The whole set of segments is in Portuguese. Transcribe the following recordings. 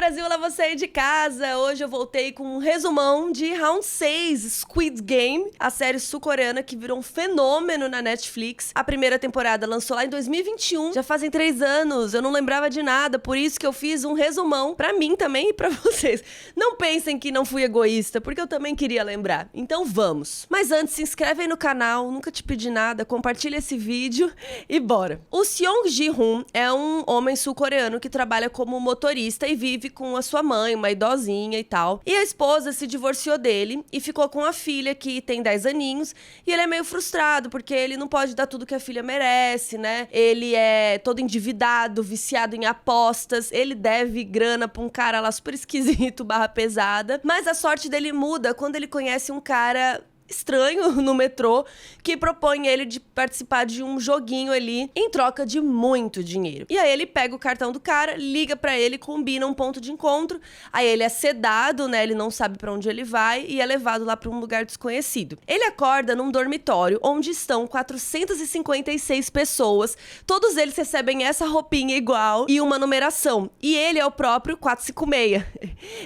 Brasil, olá você aí de casa! Hoje eu voltei com um resumão de Round 6, Squid Game, a série sul-coreana que virou um fenômeno na Netflix. A primeira temporada lançou lá em 2021, já fazem 3 anos, eu não lembrava de nada, por isso que eu fiz um resumão pra mim também e pra vocês. Não pensem que não fui egoísta, porque eu também queria lembrar. Então vamos! Mas antes, se inscreve aí no canal, nunca te pedi nada, compartilha esse vídeo e bora! O Seong Ji-hoon é um homem sul-coreano que trabalha como motorista e vive com a sua mãe, uma idosinha e tal. E a esposa se divorciou dele e ficou com a filha, que tem 10 aninhos, e ele é meio frustrado, porque ele não pode dar tudo que a filha merece, né? Ele é todo endividado, viciado em apostas, ele deve grana pra um cara lá super esquisito, barra pesada. Mas a sorte dele muda quando ele conhece um cara estranho no metrô, que propõe ele de participar de um joguinho ali em troca de muito dinheiro. E aí ele pega o cartão do cara, liga pra ele, combina um ponto de encontro, aí ele é sedado, né, ele não sabe pra onde ele vai e é levado lá pra um lugar desconhecido. Ele acorda num dormitório onde estão 456 pessoas, todos eles recebem essa roupinha igual e uma numeração, e ele é o próprio 456,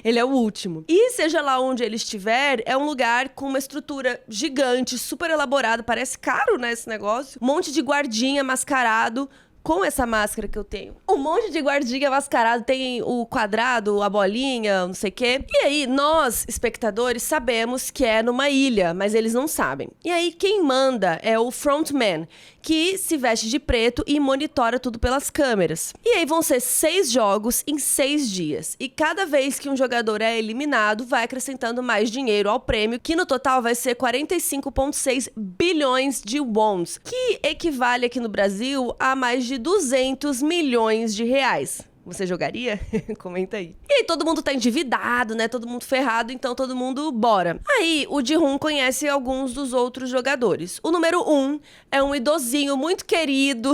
ele é o último. E seja lá onde ele estiver, é um lugar com uma estrutura gigante, super elaborado, parece caro, né, esse negócio. Um monte de guardinha mascarado com essa máscara que eu tenho. Um monte de guardinha mascarado, tem o quadrado, a bolinha, não sei o quê. E aí, nós, espectadores, sabemos que é numa ilha, mas eles não sabem. E aí, quem manda é o frontman, que se veste de preto e monitora tudo pelas câmeras. E aí vão ser 6 jogos em 6 dias. E cada vez que um jogador é eliminado, vai acrescentando mais dinheiro ao prêmio, que no total vai ser 45,6 bilhões de wons, que equivale aqui no Brasil a mais de 200 milhões de reais. Você jogaria? Comenta aí. E aí todo mundo tá endividado, né? Todo mundo ferrado, então todo mundo bora. Aí o Ji-hoon conhece alguns dos outros jogadores. O número 1 é um idosinho muito querido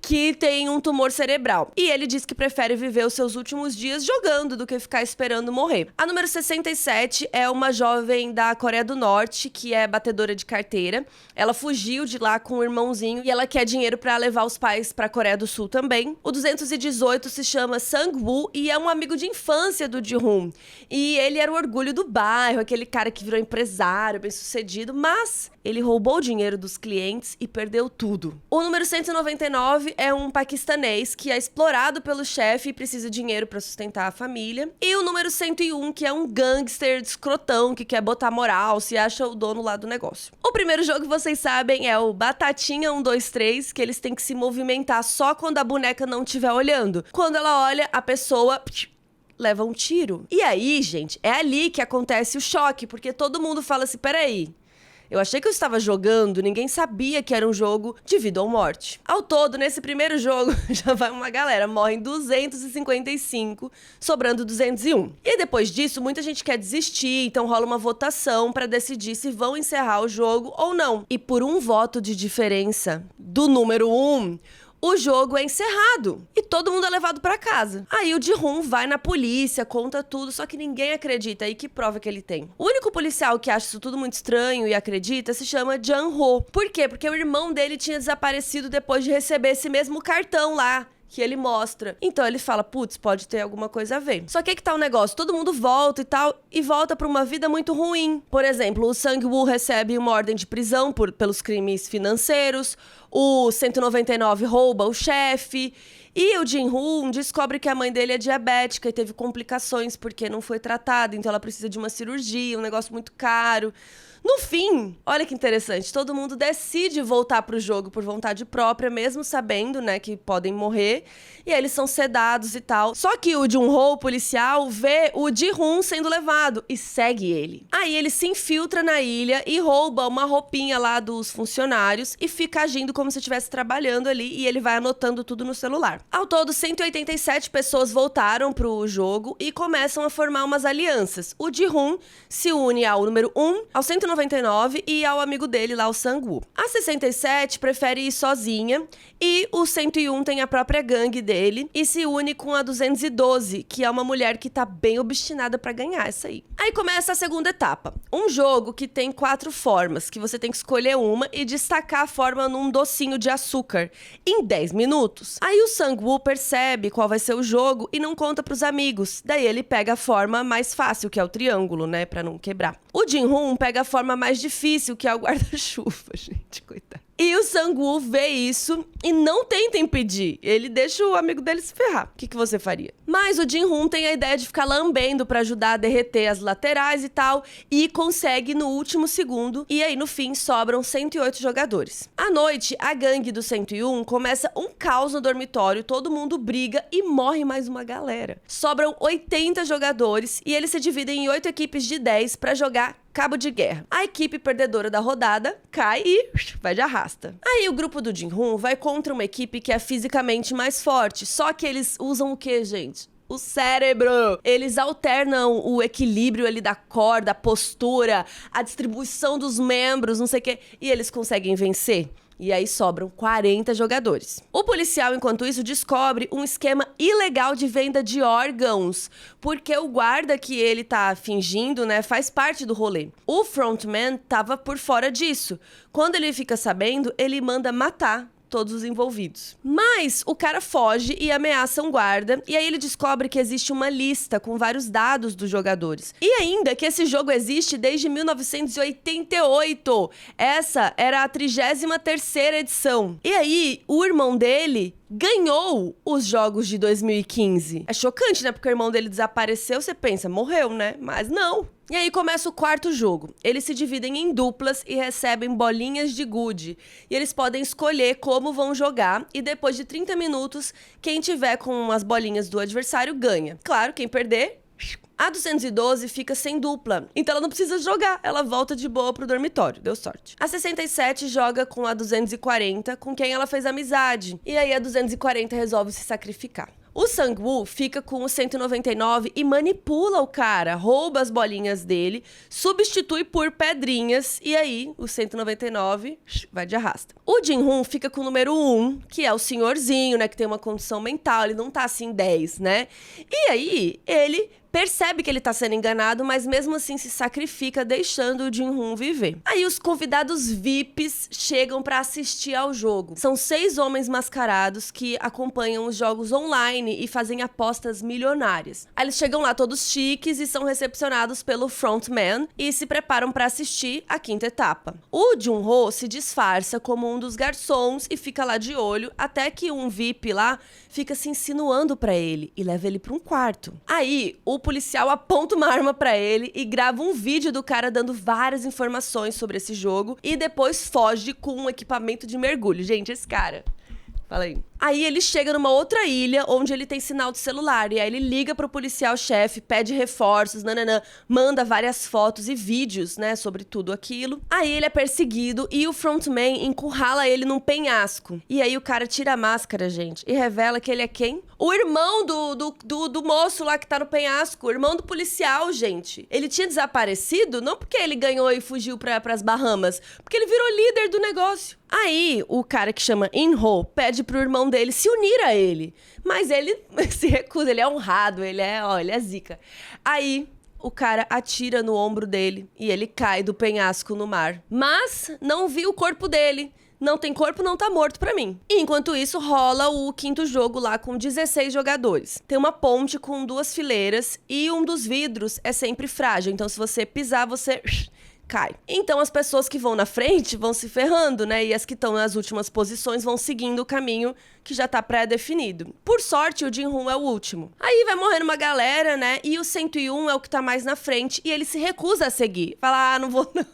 que tem um tumor cerebral. E ele diz que prefere viver os seus últimos dias jogando do que ficar esperando morrer. A número 67 é uma jovem da Coreia do Norte que é batedora de carteira. Ela fugiu de lá com o irmãozinho e ela quer dinheiro pra levar os pais pra Coreia do Sul também. O 218 se chama Sang-woo e é um amigo de infância do Ji-hoon. E ele era o orgulho do bairro, aquele cara que virou empresário, bem-sucedido, mas ele roubou o dinheiro dos clientes e perdeu tudo. O número 199 é um paquistanês que é explorado pelo chefe e precisa de dinheiro para sustentar a família. E o número 101, que é um gangster escrotão que quer botar moral, se acha o dono lá do negócio. O primeiro jogo, vocês sabem, é o Batatinha 123, que eles têm que se movimentar só quando a boneca não estiver olhando. Quando ela olha, a pessoa leva um tiro. E aí, gente, é ali que acontece o choque, porque todo mundo fala assim, peraí, eu achei que eu estava jogando, ninguém sabia que era um jogo de vida ou morte. Ao todo, nesse primeiro jogo, já vai uma galera, morrem 255, sobrando 201. E depois disso, muita gente quer desistir, então rola uma votação para decidir se vão encerrar o jogo ou não. E por um voto de diferença do número 1, o jogo é encerrado e todo mundo é levado pra casa. Aí o Ji-hoon vai na polícia, conta tudo, só que ninguém acredita. E que prova que ele tem? O único policial que acha isso tudo muito estranho e acredita se chama Jang-ho. Por quê? Porque o irmão dele tinha desaparecido depois de receber esse mesmo cartão lá que ele mostra. Então ele fala, putz, pode ter alguma coisa a ver. Só que aí que tá o negócio, todo mundo volta e tal, e volta pra uma vida muito ruim. Por exemplo, o Sang-woo recebe uma ordem de prisão pelos crimes financeiros, o 199 rouba o chefe, e o Ji-hoon descobre que a mãe dele é diabética e teve complicações porque não foi tratada, então ela precisa de uma cirurgia, um negócio muito caro. No fim, olha que interessante, todo mundo decide voltar pro jogo por vontade própria, mesmo sabendo, né, que podem morrer, e aí eles são sedados e tal. Só que o Jung-ho, o policial, vê o Ji-hoon sendo levado e segue ele. Aí ele se infiltra na ilha e rouba uma roupinha lá dos funcionários e fica agindo como se estivesse trabalhando ali, e ele vai anotando tudo no celular. Ao todo, 187 pessoas voltaram pro jogo e começam a formar umas alianças. O Ji-hoon se une ao número 1, ao 199 e ao amigo dele lá, o Sang-woo. A 67 prefere ir sozinha e o 101 tem a própria gangue dele e se une com a 212, que é uma mulher que tá bem obstinada pra ganhar essa aí. Aí começa a segunda etapa. Um jogo que tem 4 formas, que você tem que escolher uma e destacar a forma num docinho de açúcar em 10 minutos. Aí o Sang Sang-woo percebe qual vai ser o jogo e não conta pros amigos. Daí ele pega a forma mais fácil, que é o triângulo, né, pra não quebrar. O Jin-hoon pega a forma mais difícil, que é o guarda-chuva, gente, coitado. E o Sang-woo vê isso e não tenta impedir. Ele deixa o amigo dele se ferrar. O que você faria? Mas o Jin-hoon tem a ideia de ficar lambendo pra ajudar a derreter as laterais e tal, e consegue no último segundo. E aí, no fim, sobram 108 jogadores. À noite, a gangue do 101 começa um caos no dormitório, todo mundo briga e morre mais uma galera. Sobram 80 jogadores e eles se dividem em 8 equipes de 10 pra jogar cabo de guerra. A equipe perdedora da rodada cai e vai de arrasta. Aí o grupo do Jin-hoon vai contra uma equipe que é fisicamente mais forte, só que eles usam o quê, gente? O cérebro. Eles alternam o equilíbrio ali da corda, a postura, a distribuição dos membros, não sei o quê, e eles conseguem vencer. E aí sobram 40 jogadores. O policial, enquanto isso, descobre um esquema ilegal de venda de órgãos, porque o guarda que ele tá fingindo, né, faz parte do rolê. O frontman tava por fora disso. Quando ele fica sabendo, ele manda matar todos os envolvidos. Mas o cara foge e ameaça um guarda, e aí ele descobre que existe uma lista com vários dados dos jogadores. E ainda que esse jogo existe desde 1988. Essa era a 33ª edição. E aí, o irmão dele ganhou os jogos de 2015. É chocante, né? Porque o irmão dele desapareceu, você pensa, morreu, né? Mas não. E aí começa o quarto jogo. Eles se dividem em duplas e recebem bolinhas de gude. E eles podem escolher como vão jogar. E depois de 30 minutos, quem tiver com as bolinhas do adversário ganha. Claro, quem perder... A 212 fica sem dupla, então ela não precisa jogar, ela volta de boa pro dormitório, deu sorte. A 67 joga com a 240, com quem ela fez amizade, e aí a 240 resolve se sacrificar. O Sang-woo fica com o 199 e manipula o cara, rouba as bolinhas dele, substitui por pedrinhas e aí o 199 vai de arrasta. O Jin-hoon fica com o número 1, que é o senhorzinho, né, que tem uma condição mental, ele não tá assim 10, né? E aí ele percebe que ele tá sendo enganado, mas mesmo assim se sacrifica, deixando o Jin-hoon viver. Aí os convidados VIPs chegam pra assistir ao jogo. São 6 homens mascarados que acompanham os jogos online e fazem apostas milionárias. Aí eles chegam lá todos chiques e são recepcionados pelo frontman e se preparam pra assistir a 5ª etapa. O Jun-ho se disfarça como um dos garçons e fica lá de olho até que um VIP lá fica se insinuando pra ele e leva ele pra um quarto. Aí o policial aponta uma arma pra ele e grava um vídeo do cara dando várias informações sobre esse jogo e depois foge com um equipamento de mergulho. Gente, esse cara... Fala aí. Aí ele chega numa outra ilha onde ele tem sinal de celular. E aí ele liga pro policial-chefe, pede reforços, nananã, manda várias fotos e vídeos, né, sobre tudo aquilo. Aí ele é perseguido e o frontman encurrala ele num penhasco. E aí o cara tira a máscara, gente, e revela que ele é quem? O irmão do moço lá que tá no penhasco. O irmão do policial, gente. Ele tinha desaparecido não porque ele ganhou e fugiu pras Bahamas, porque ele virou líder do negócio. Aí, o cara que chama In-ho pede pro irmão dele se unir a ele. Mas ele se recusa, ele é honrado, ele é zica. Aí, o cara atira no ombro dele e ele cai do penhasco no mar. Mas não viu o corpo dele. Não tem corpo, não tá morto pra mim. E enquanto isso, rola o 5º jogo lá com 16 jogadores. Tem uma ponte com 2 fileiras e um dos vidros é sempre frágil. Então, se você pisar, você... cai. Então as pessoas que vão na frente vão se ferrando, né? E as que estão nas últimas posições vão seguindo o caminho que já tá pré-definido. Por sorte, o Jin-hoon é o último. Aí vai morrendo uma galera, né? E o 101 é o que tá mais na frente e ele se recusa a seguir. Fala, não vou não.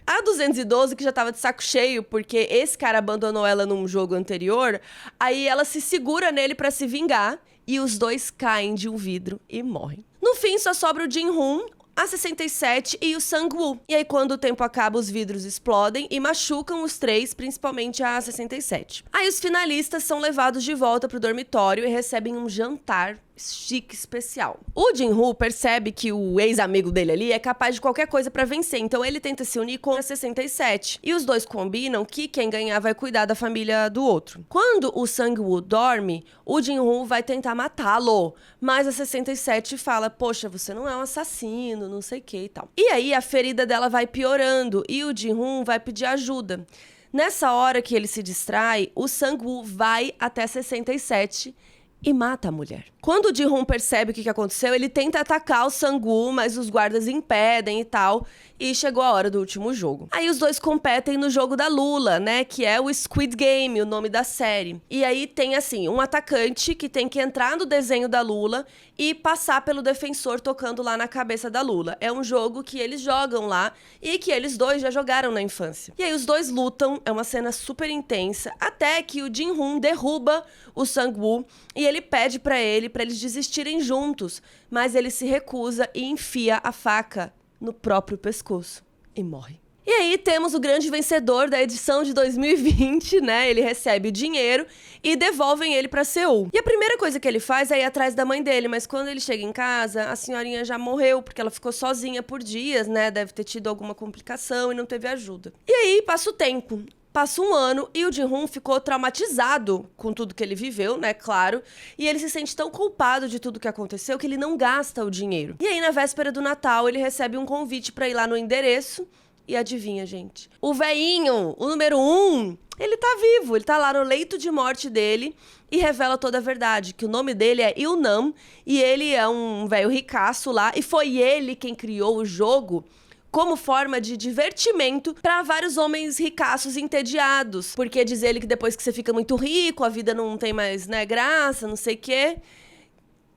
A 212, que já tava de saco cheio, porque esse cara abandonou ela num jogo anterior, aí ela se segura nele pra se vingar e os dois caem de um vidro e morrem. No fim, só sobra o Jin-hoon, a 67 e o Sang-woo. E aí, quando o tempo acaba, os vidros explodem e machucam os 3, principalmente a 67. Aí, os finalistas são levados de volta pro dormitório e recebem um jantar chique especial. O Jin-hoon percebe que o ex-amigo dele ali é capaz de qualquer coisa pra vencer, então ele tenta se unir com a 67. E os dois combinam que quem ganhar vai cuidar da família do outro. Quando o Sang-woo dorme, o Jin-hoon vai tentar matá-lo, mas a 67 fala, poxa, você não é um assassino, não sei o que e tal. E aí a ferida dela vai piorando e o Jin-hoon vai pedir ajuda. Nessa hora que ele se distrai, o Sang-woo vai até 67 e mata a mulher. Quando o Ji-hoon percebe o que aconteceu, ele tenta atacar o Sang-woo, mas os guardas impedem e tal, e chegou a hora do último jogo. Aí os dois competem no jogo da Lula, né, que é o Squid Game, o nome da série. E aí tem, assim, um atacante que tem que entrar no desenho da Lula e passar pelo defensor tocando lá na cabeça da Lula. É um jogo que eles jogam lá e que eles dois já jogaram na infância. E aí os dois lutam, é uma cena super intensa, até que o Ji-hoon derruba o Sang-woo e ele pede pra eles desistirem juntos, mas ele se recusa e enfia a faca no próprio pescoço e morre. E aí temos o grande vencedor da edição de 2020, né? Ele recebe o dinheiro e devolvem ele pra Seul. E a primeira coisa que ele faz é ir atrás da mãe dele, mas quando ele chega em casa, a senhorinha já morreu, porque ela ficou sozinha por dias, né? Deve ter tido alguma complicação e não teve ajuda. E aí passa o tempo. Passa um ano e o Ji-hoon ficou traumatizado com tudo que ele viveu, né, claro. E ele se sente tão culpado de tudo que aconteceu que ele não gasta o dinheiro. E aí, na véspera do Natal, ele recebe um convite pra ir lá no endereço. E adivinha, gente? O veinho, o número 1, ele tá vivo. Ele tá lá no leito de morte dele e revela toda a verdade. Que o nome dele é Il-nam e ele é um velho ricaço lá. E foi ele quem criou o jogo como forma de divertimento para vários homens ricaços entediados. Porque diz ele que depois que você fica muito rico, a vida não tem mais, né, graça, não sei o quê.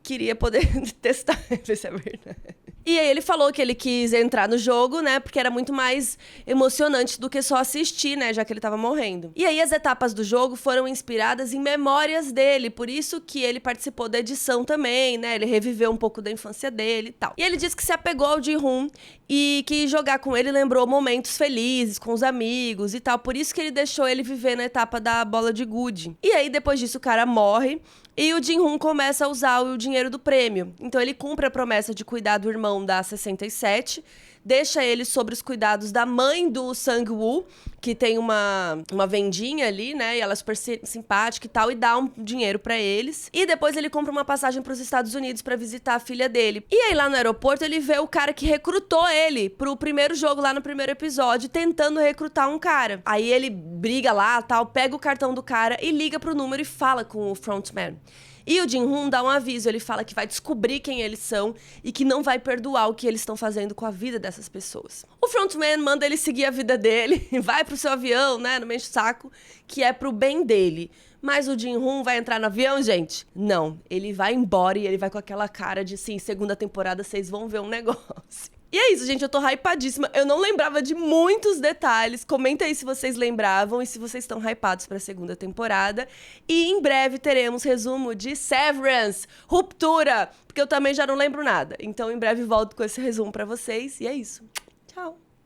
Queria poder testar, ver se é verdade. E aí ele falou que ele quis entrar no jogo, né, porque era muito mais emocionante do que só assistir, né, já que ele tava morrendo. E aí as etapas do jogo foram inspiradas em memórias dele, por isso que ele participou da edição também, né, ele reviveu um pouco da infância dele e tal. E ele disse que se apegou ao Ji-hoon e que jogar com ele lembrou momentos felizes com os amigos e tal, por isso que ele deixou ele viver na etapa da bola de gude. E aí depois disso o cara morre e o Ji-hoon começa a usar o dinheiro do prêmio. Então ele cumpre a promessa de cuidar do irmão da 67, deixa ele sob os cuidados da mãe do Sang-woo, que tem uma vendinha ali, né? E ela é super simpática e tal, e dá um dinheiro pra eles. E depois ele compra uma passagem pros Estados Unidos pra visitar a filha dele. E aí lá no aeroporto ele vê o cara que recrutou ele pro primeiro jogo lá no primeiro episódio, tentando recrutar um cara. Aí ele briga lá, tal, pega o cartão do cara e liga pro número e fala com o frontman. E o Ji-hoon dá um aviso, ele fala que vai descobrir quem eles são e que não vai perdoar o que eles estão fazendo com a vida dessas pessoas. O frontman manda ele seguir a vida dele, vai pro seu avião, né, não mexe o saco, que é pro bem dele. Mas o Ji-hoon vai entrar no avião, gente? Não, ele vai embora e ele vai com aquela cara de, sim, segunda temporada vocês vão ver um negócio. E é isso, gente, eu tô hypadíssima. Eu não lembrava de muitos detalhes. Comenta aí se vocês lembravam e se vocês estão hypados pra segunda temporada. E em breve teremos resumo de Severance, Ruptura, porque eu também já não lembro nada. Então em breve volto com esse resumo pra vocês. E é isso. Tchau!